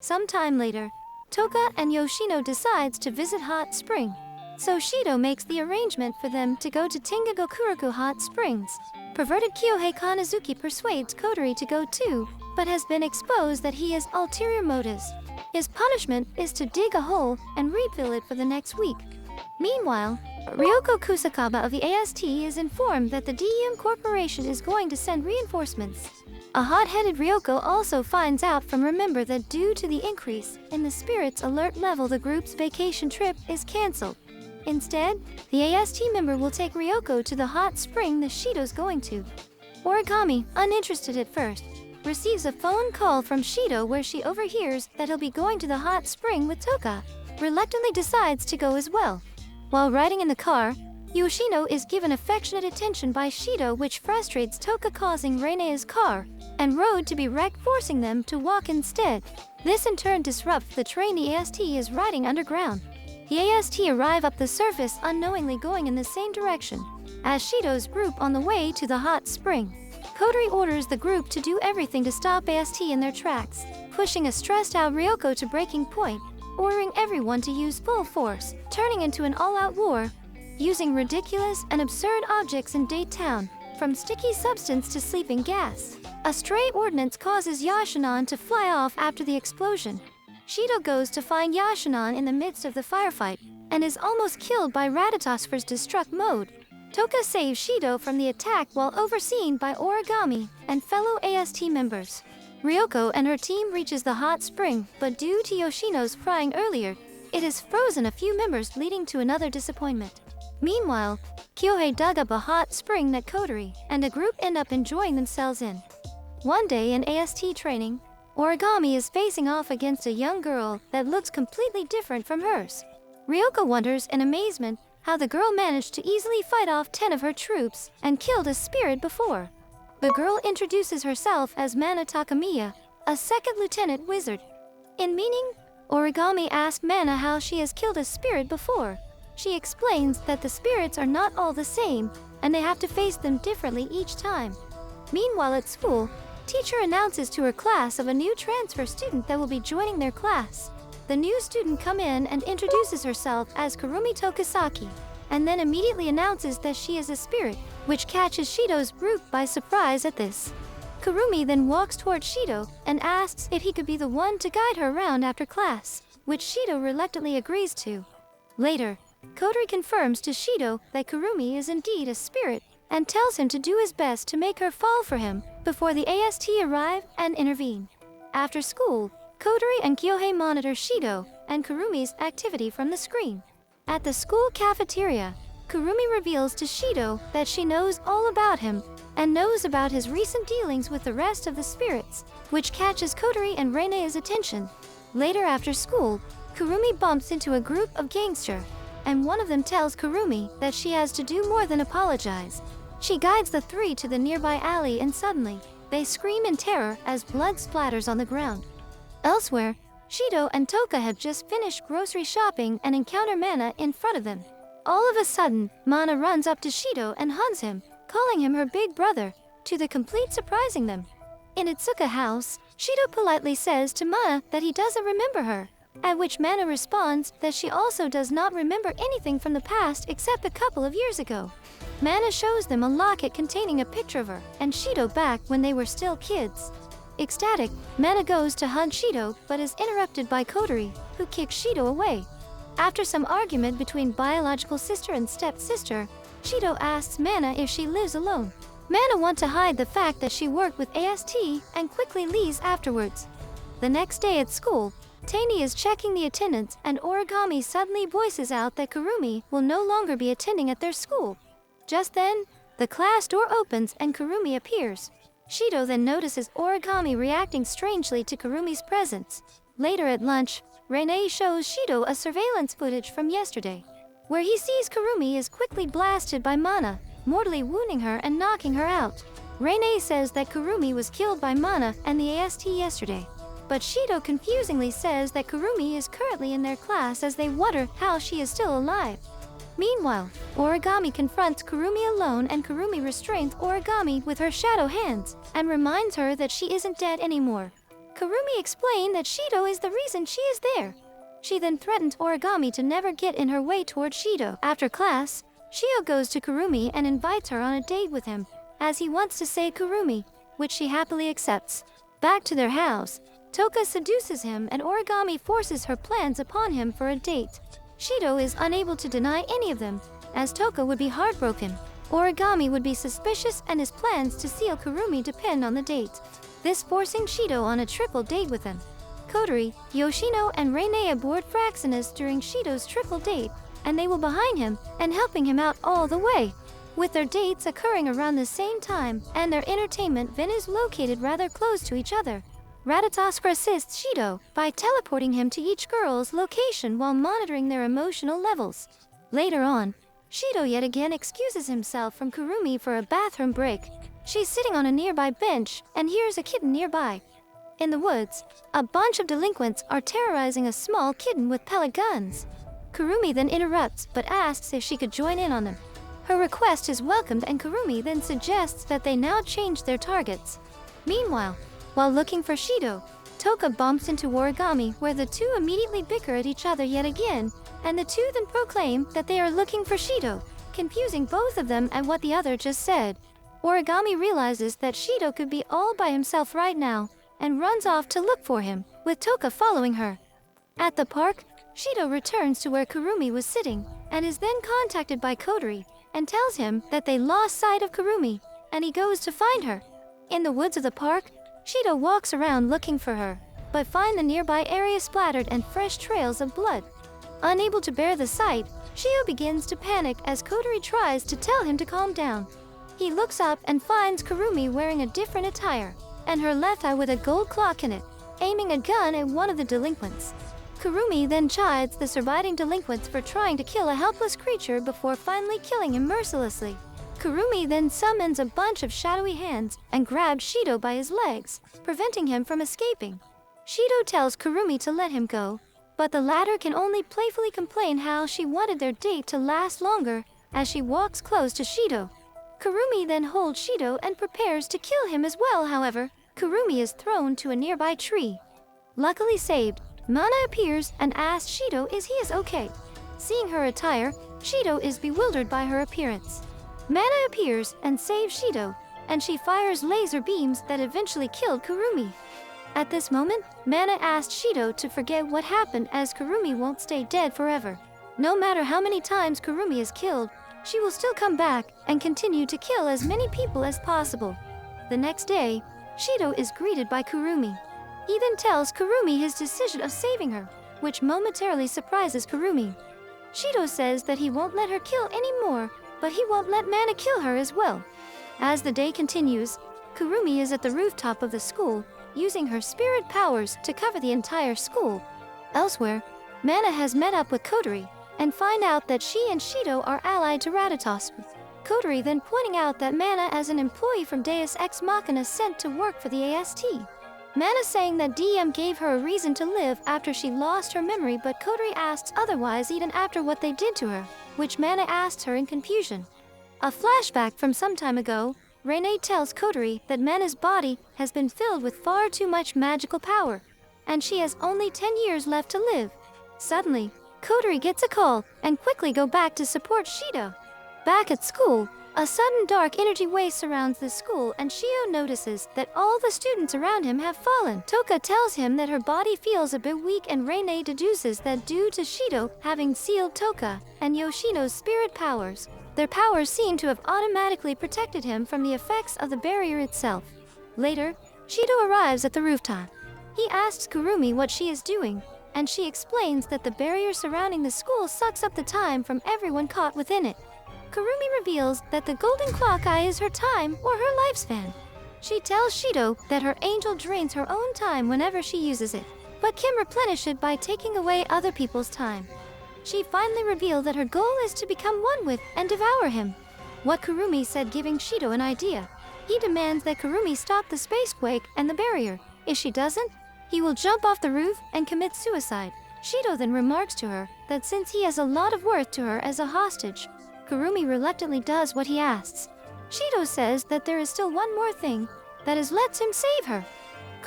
Sometime later, Toka and Yoshino decides to visit Hot Spring. So Shido makes the arrangement for them to go to Tingagokuruku Hot Springs. Perverted Kyohei Kanazuki persuades Kotori to go too, but has been exposed that he has ulterior motives. His punishment is to dig a hole and refill it for the next week. Meanwhile, Ryoko Kusakawa of the AST is informed that the DEM Corporation is going to send reinforcements. A hot-headed Ryoko also finds out from Remember that due to the increase in the spirit's alert level, the group's vacation trip is cancelled. Instead, the AST member will take Ryoko to the hot spring that Shido's going to. Origami, uninterested at first, receives a phone call from Shido where she overhears that he'll be going to the hot spring with Toka. Reluctantly decides to go as well. While riding in the car, Yoshino is given affectionate attention by Shido, which frustrates Toka, causing Reine's car and road to be wrecked, forcing them to walk instead. This in turn disrupts the train the AST is riding underground. The AST arrive up the surface unknowingly, going in the same direction as Shido's group on the way to the hot spring. Kotori orders the group to do everything to stop AST in their tracks, pushing a stressed-out Ryoko to breaking point, ordering everyone to use full force, turning into an all-out war, using ridiculous and absurd objects in Date Town, from sticky substance to sleeping gas. A stray ordnance causes Yashinon to fly off after the explosion. Shido goes to find Yashinon in the midst of the firefight, and is almost killed by Ratatosfer's destruct mode. Toka saves Shido from the attack while overseen by Origami and fellow AST members. Ryoko and her team reaches the hot spring, but due to Yoshino's frying earlier, it has frozen a few members, leading to another disappointment. Meanwhile, Kyohei dug up a hot spring that Kotori and a group end up enjoying themselves in. One day in AST training, Origami is facing off against a young girl that looks completely different from hers. Ryoko wonders in amazement how the girl managed to easily fight off 10 of her troops and killed a spirit before. The girl introduces herself as Mana Takamiya, a second lieutenant wizard. In meaning, Origami asks Mana how she has killed a spirit before. She explains that the spirits are not all the same, and they have to face them differently each time. Meanwhile at school, teacher announces to her class of a new transfer student that will be joining their class. The new student comes in and introduces herself as Kurumi Tokisaki, and then immediately announces that she is a spirit, which catches Shido's group by surprise at this. Kurumi then walks towards Shido and asks if he could be the one to guide her around after class, which Shido reluctantly agrees to. Later, Kotori confirms to Shido that Kurumi is indeed a spirit, and tells him to do his best to make her fall for him before the AST arrive and intervene. After school, Kotori and Kyohei monitor Shido and Kurumi's activity from the screen. At the school cafeteria, Kurumi reveals to Shido that she knows all about him and knows about his recent dealings with the rest of the spirits, which catches Kotori and Reine's attention. Later after school, Kurumi bumps into a group of gangsters, and one of them tells Kurumi that she has to do more than apologize. She guides the three to the nearby alley, and suddenly, they scream in terror as blood splatters on the ground. Elsewhere, Shido and Toka have just finished grocery shopping and encounter Mana in front of them. All of a sudden, Mana runs up to Shido and hugs him, calling him her big brother, to the complete surprising them. In Itsuka house, Shido politely says to Mana that he doesn't remember her, at which Mana responds that she also does not remember anything from the past except a couple of years ago. Mana shows them a locket containing a picture of her and Shido back when they were still kids. Ecstatic, Mana goes to hug Shido but is interrupted by Kotori, who kicks Shido away. After some argument between biological sister and stepsister, Shido asks Mana if she lives alone. Mana wants to hide the fact that she worked with AST and quickly leaves afterwards. The next day at school, Taini is checking the attendance and Origami suddenly voices out that Kurumi will no longer be attending at their school. Just then, the class door opens and Kurumi appears. Shido then notices Origami reacting strangely to Kurumi's presence. Later at lunch, Reine shows Shido a surveillance footage from yesterday, where he sees Kurumi is quickly blasted by Mana, mortally wounding her and knocking her out. Reine says that Kurumi was killed by Mana and the AST yesterday, but Shido confusingly says that Kurumi is currently in their class as they wonder how she is still alive. Meanwhile, Origami confronts Kurumi alone and Kurumi restrains Origami with her shadow hands and reminds her that she isn't dead anymore. Kurumi explained that Shido is the reason she is there. She then threatened Origami to never get in her way toward Shido. After class, Shio goes to Kurumi and invites her on a date with him, as he wants to save Kurumi, which she happily accepts. Back to their house, Toka seduces him and Origami forces her plans upon him for a date. Shido is unable to deny any of them, as Toka would be heartbroken. Origami would be suspicious and his plans to seal Kurumi depend on the date, this forcing Shido on a triple date with him. Kodori, Yoshino, and Rene aboard Fraxinus during Shido's triple date, and they will behind him and helping him out all the way. With their dates occurring around the same time and their entertainment venues located rather close to each other, Ratatoskra assists Shido by teleporting him to each girl's location while monitoring their emotional levels. Later on, Shido yet again excuses himself from Kurumi for a bathroom break. She's sitting on a nearby bench and hears a kitten nearby. In the woods, a bunch of delinquents are terrorizing a small kitten with pellet guns. Kurumi then interrupts but asks if she could join in on them. Her request is welcomed and Kurumi then suggests that they now change their targets. Meanwhile, while looking for Shido, Toka bumps into Origami where the two immediately bicker at each other yet again, and the two then proclaim that they are looking for Shido, confusing both of them at what the other just said. Origami realizes that Shido could be all by himself right now, and runs off to look for him, with Toka following her. At the park, Shido returns to where Kurumi was sitting, and is then contacted by Kodori, and tells him that they lost sight of Kurumi, and he goes to find her. In the woods of the park, Shido walks around looking for her, but finds the nearby area splattered and fresh trails of blood. Unable to bear the sight, Shio begins to panic as Kodori tries to tell him to calm down. He looks up and finds Kurumi wearing a different attire, and her left eye with a gold clock in it, aiming a gun at one of the delinquents. Kurumi then chides the surviving delinquents for trying to kill a helpless creature before finally killing him mercilessly. Kurumi then summons a bunch of shadowy hands and grabs Shido by his legs, preventing him from escaping. Shido tells Kurumi to let him go, but the latter can only playfully complain how she wanted their date to last longer as she walks close to Shido. Kurumi then holds Shido and prepares to kill him as well. However, Kurumi is thrown to a nearby tree. Luckily saved, Mana appears and asks Shido if he is okay. Seeing her attire, Shido is bewildered by her appearance. Mana appears and saves Shido, and she fires laser beams that eventually killed Kurumi. At this moment, Mana asked Shido to forget what happened as Kurumi won't stay dead forever. No matter how many times Kurumi is killed, she will still come back and continue to kill as many people as possible. The next day, Shido is greeted by Kurumi. He then tells Kurumi his decision of saving her, which momentarily surprises Kurumi. Shido says that he won't let her kill anymore, but he won't let Mana kill her as well. As the day continues, Kurumi is at the rooftop of the school, using her spirit powers to cover the entire school. Elsewhere, Mana has met up with Kodori, and find out that she and Shido are allied to Ratatos. Kodori then pointing out that Mana as an employee from Deus Ex Machina sent to work for the AST. Mana saying that DM gave her a reason to live after she lost her memory, but Kodori asks otherwise even after what they did to her, which Mana asks her in confusion. A flashback from some time ago, Rene tells Kodori that Mana's body has been filled with far too much magical power, and she has only 10 years left to live. Suddenly, Kodori gets a call and quickly go back to support Shido. Back at school, a sudden dark energy wave surrounds the school and Shio notices that all the students around him have fallen. Toka tells him that her body feels a bit weak and Rene deduces that due to Shido having sealed Toka and Yoshino's spirit powers, their powers seem to have automatically protected him from the effects of the barrier itself. Later, Shido arrives at the rooftop. He asks Kurumi what she is doing, and she explains that the barrier surrounding the school sucks up the time from everyone caught within it. Kurumi reveals that the golden clock eye is her time or her lifespan. She tells Shido that her angel drains her own time whenever she uses it, but can replenish it by taking away other people's time. She finally revealed that her goal is to become one with and devour him. What Kurumi said giving Shido an idea. He demands that Kurumi stop the spacequake and the barrier. If she doesn't, he will jump off the roof and commit suicide. Shido then remarks to her that since he has a lot of worth to her as a hostage, Kurumi reluctantly does what he asks. Shido says that there is still one more thing, that is lets him save her.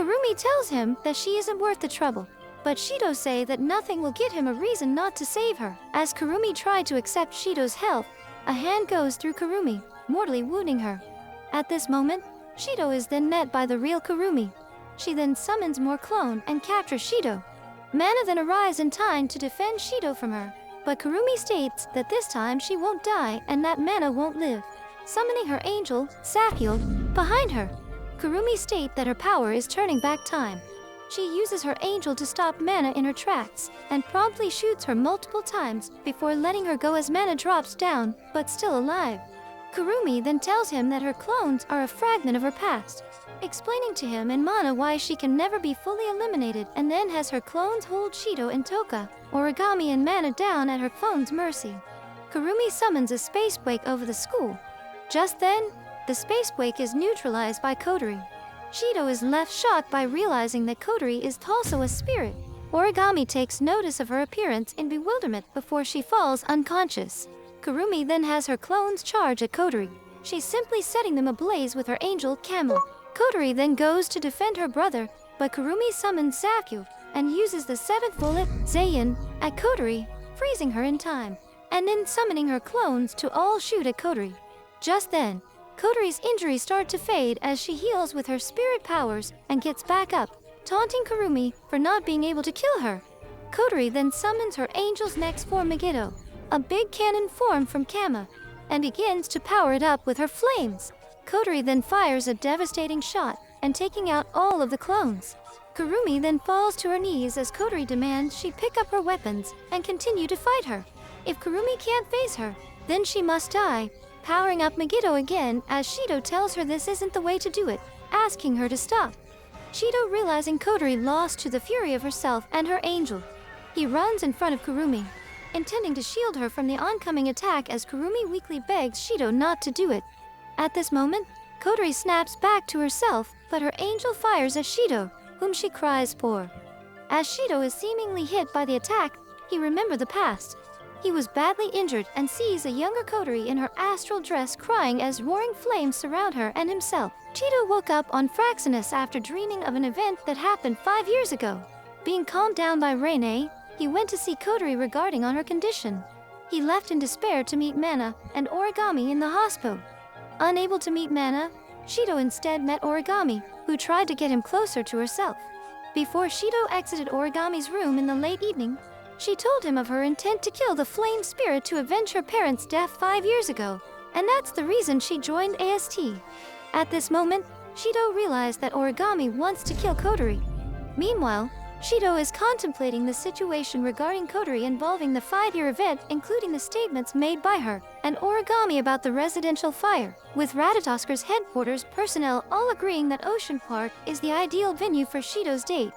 Kurumi tells him that she isn't worth the trouble, but Shido say that nothing will give him a reason not to save her. As Kurumi tried to accept Shido's help, a hand goes through Kurumi, mortally wounding her. At this moment, Shido is then met by the real Kurumi. She then summons more clone and captures Shido. Mana then arrives in time to defend Shido from her, but Kurumi states that this time she won't die and that Mana won't live, summoning her angel, Sakiel, behind her. Kurumi states that her power is turning back time. She uses her angel to stop Mana in her tracks, and promptly shoots her multiple times before letting her go as Mana drops down, but still alive. Kurumi then tells him that her clones are a fragment of her past, explaining to him and Mana why she can never be fully eliminated, and then has her clones hold Shido and Toka, Origami and Mana down at her clones' mercy. Kurumi summons a space quake over the school. Just then, the space quake is neutralized by Kodori. Shido is left shocked by realizing that Kodori is also a spirit. Origami takes notice of her appearance in bewilderment before she falls unconscious. Kurumi then has her clones charge at Kodori. She's simply setting them ablaze with her angel, Camel. Kodori then goes to defend her brother, but Kurumi summons Zakyu and uses the 7th bullet, Zayin, at Kodori, freezing her in time, and then summoning her clones to all shoot at Kodori. Just then, Kodori's injuries start to fade as she heals with her spirit powers and gets back up, taunting Kurumi for not being able to kill her. Kodori then summons her angel's next form, Megiddo, a big cannon form from Kama, and begins to power it up with her flames. Kodori then fires a devastating shot and taking out all of the clones. Kurumi then falls to her knees as Kodori demands she pick up her weapons and continue to fight her. If Kurumi can't face her, then she must die, powering up Megiddo again as Shido tells her this isn't the way to do it, asking her to stop. Shido, realizing Kodori lost to the fury of herself and her angel, he runs in front of Kurumi, intending to shield her from the oncoming attack as Kurumi weakly begs Shido not to do it. At this moment, Kodori snaps back to herself, but her angel fires at Shido, whom she cries for. As Shido is seemingly hit by the attack, he remembers the past. He was badly injured and sees a younger Kodori in her astral dress crying as roaring flames surround her and himself. Shido woke up on Fraxinus after dreaming of an event that happened 5 years ago. Being calmed down by Rene, he went to see Kodori regarding on her condition. He left in despair to meet Mana and Origami in the hospital. Unable to meet Mana, Shido instead met Origami, who tried to get him closer to herself. Before Shido exited Origami's room in the late evening, she told him of her intent to kill the flame spirit to avenge her parents' death 5 years ago, and that's the reason she joined AST. At this moment, Shido realized that Origami wants to kill Kodori. Meanwhile, Shido is contemplating the situation regarding Kodori involving the 5-year event, including the statements made by her and Origami about the residential fire, with Ratatosker's headquarters personnel all agreeing that Ocean Park is the ideal venue for Shido's date.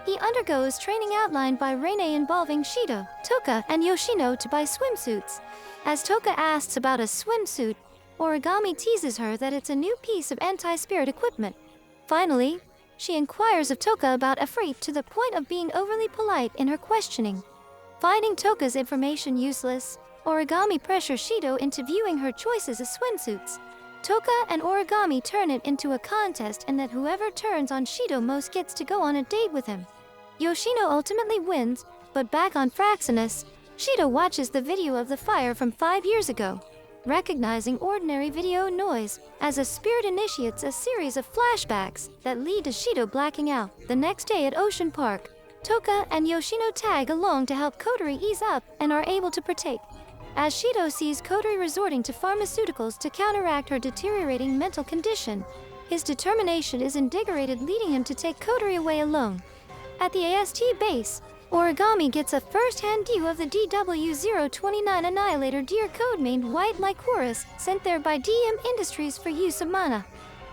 He undergoes training outlined by Rene involving Shido, Toka, and Yoshino to buy swimsuits. As Toka asks about a swimsuit, Origami teases her that it's a new piece of anti-spirit equipment. Finally, she inquires of Toka about Efreet to the point of being overly polite in her questioning. Finding Toka's information useless, Origami pressures Shido into viewing her choices as swimsuits. Toka and Origami turn it into a contest and that whoever turns on Shido most gets to go on a date with him. Yoshino ultimately wins, but back on Fraxinus, Shido watches the video of the fire from 5 years ago. Recognizing ordinary video noise, as a spirit initiates a series of flashbacks that lead to Shido blacking out. The next day at Ocean Park, Toka and Yoshino tag along to help Kodori ease up and are able to partake. As Shido sees Kodori resorting to pharmaceuticals to counteract her deteriorating mental condition, his determination is invigorated, leading him to take Kodori away alone. At the AST base, Origami gets a first-hand view of the DW-029 Annihilator Deer codenamed White Lycoris, sent there by DM Industries for use of Mana.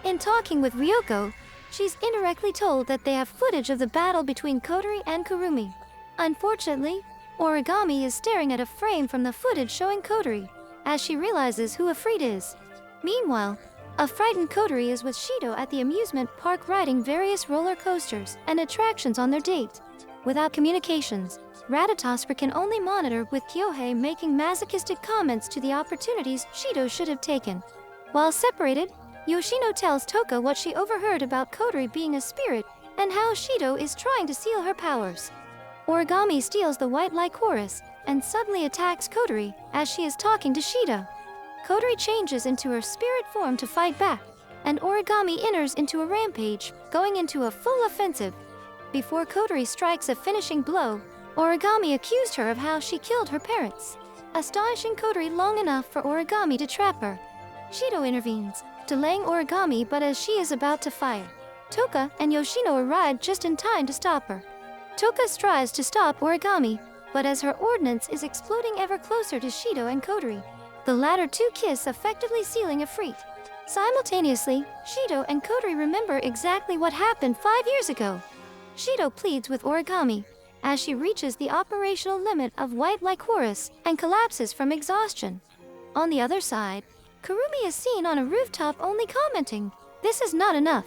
In talking with Ryoko, she's indirectly told that they have footage of the battle between Kodori and Kurumi. Unfortunately, Origami is staring at a frame from the footage showing Kodori, as she realizes who Efreet is. Meanwhile, a frightened Kodori is with Shido at the amusement park riding various roller coasters and attractions on their date. Without communications, Ratatosker can only monitor with Kyohei making masochistic comments to the opportunities Shido should have taken. While separated, Yoshino tells Toka what she overheard about Kodori being a spirit, and how Shido is trying to seal her powers. Origami steals the white Lycoris and suddenly attacks Kotori as she is talking to Shido. Kotori changes into her spirit form to fight back, and Origami enters into a rampage, going into a full offensive. Before Kotori strikes a finishing blow, Origami accused her of how she killed her parents, astonishing Kotori long enough for Origami to trap her. Shido intervenes, delaying Origami, but as she is about to fire, Toka and Yoshino arrive just in time to stop her. Toka strives to stop Origami, but as her ordnance is exploding ever closer to Shido and Kotori, the latter two kiss, effectively sealing a freak. Simultaneously, Shido and Kotori remember exactly what happened 5 years ago. Shido pleads with Origami as she reaches the operational limit of white Lycoris and collapses from exhaustion. On the other side, Kurumi is seen on a rooftop only commenting, "This is not enough."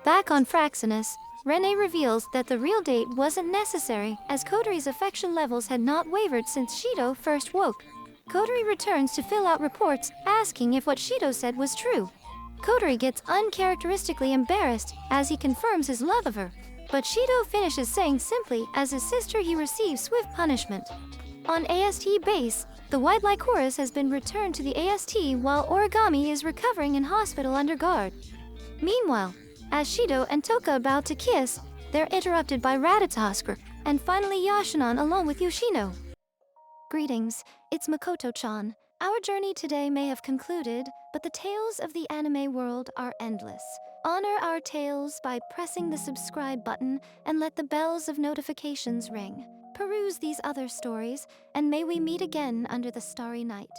Back on Fraxinus, Rene reveals that the real date wasn't necessary as Kotori's affection levels had not wavered since Shido first woke. Kotori returns to fill out reports, asking if what Shido said was true. Kotori gets uncharacteristically embarrassed as he confirms his love of her, but Shido finishes saying simply, as his sister he receives swift punishment. On AST base, the white Lycoris has been returned to the AST while Origami is recovering in hospital under guard. Meanwhile, as Shido and Toka about to kiss, they're interrupted by Ratatoskr, and finally Yashinon along with Yoshino. Greetings, it's Makoto-chan. Our journey today may have concluded, but the tales of the anime world are endless. Honor our tales by pressing the subscribe button and let the bells of notifications ring. Peruse these other stories, and may we meet again under the starry night.